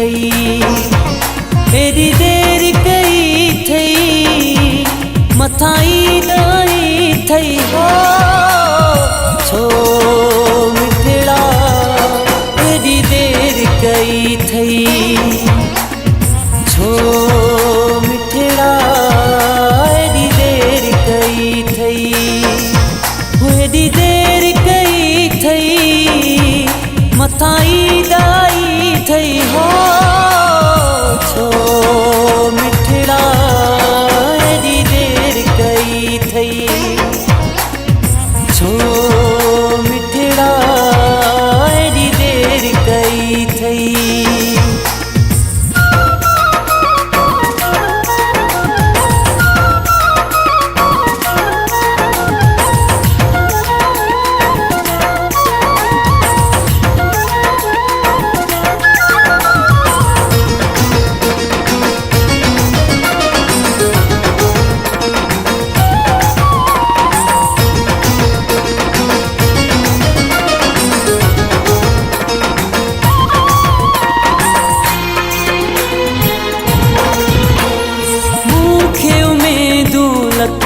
थई, एडी देर कई थई, मथाई दाई थई हो छो मिठड़ा, एडी देर कई थई छो मिठड़ा, एडी देर कई थई, एडी देर कई थई, मथाई दाई थई हो छो मिठड़ा, एडी देर कई थई छो मिठड़ा, एडी देर कई थई।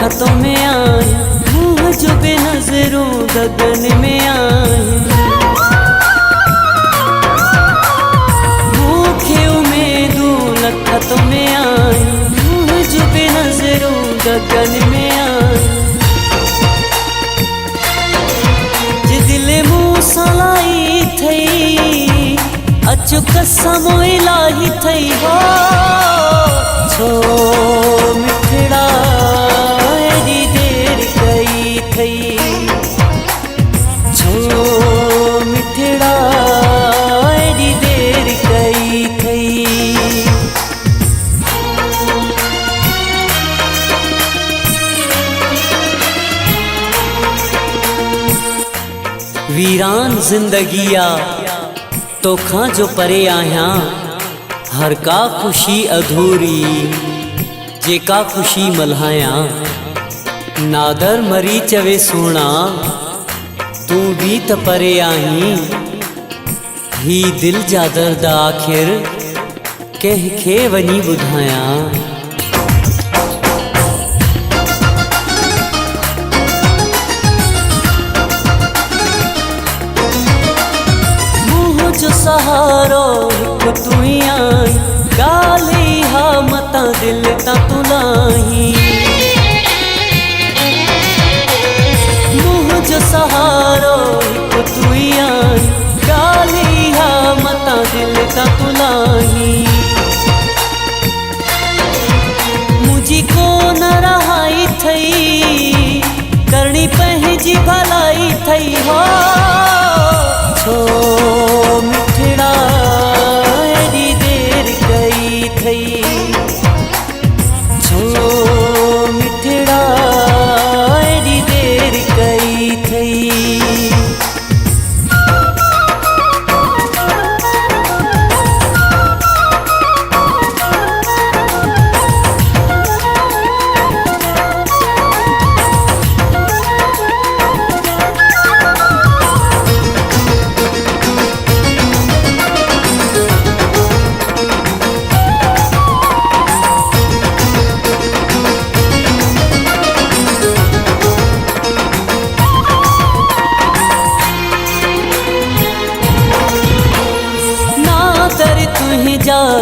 खतों में आए मुँह जो बेनजरों गगन में आए, भूखे उम्मीदों लखतों में आए मुँह जो बेनजरों गगन में आए, जे दिल मुँह सलाई थई अचु कसम इलाही थई हो छो मिठड़ा, एडी देर कई थई छो मिठड़ा, एडी देर कई थई। वीरान जिंदगिया तोखां जो परे आया, हर का खुशी अधूरी जेका खुशी मल्हाया, नादर मरी चवे सोना तू भी त परे आही, ही दिल जा दर्द आखिर कह खे वनी बुधाया। मुँह जो सहारो तू ही आई, गाली हा मता दिल ता तू नाही, मुँह जो सहारो तू ही आई, गाली हा मता दिल ता तू नाही, मुझी को न रहाई थई करनी पहजी भलाई थई हो छो मिठड़ा, एडी देर कई थई छो मिठड़ा, एडी देर कई थई।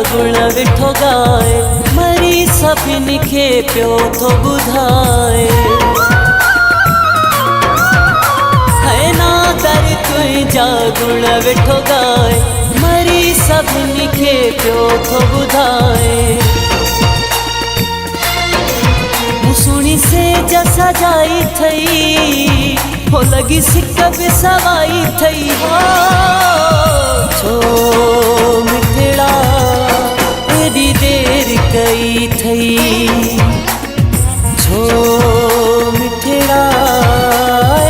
गुण विठो गाए मरी सभिन खे पियो थो ॿुधाए, है ना दर तुंहिंजा गुण विठो गाए मरी सभिन खे पियो थो ॿुधाए, मूं सुणी से जसा जाई थई हो लगी सिक बि सवाई थई हो छो मिठड़ा, एडी देर कई थई छो मिठड़ा,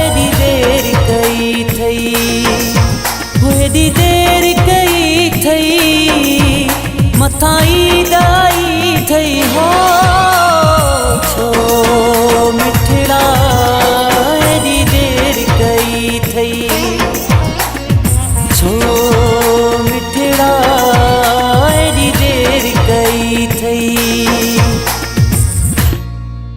एडी देर कई थई, एडी देर कई थई, मथाई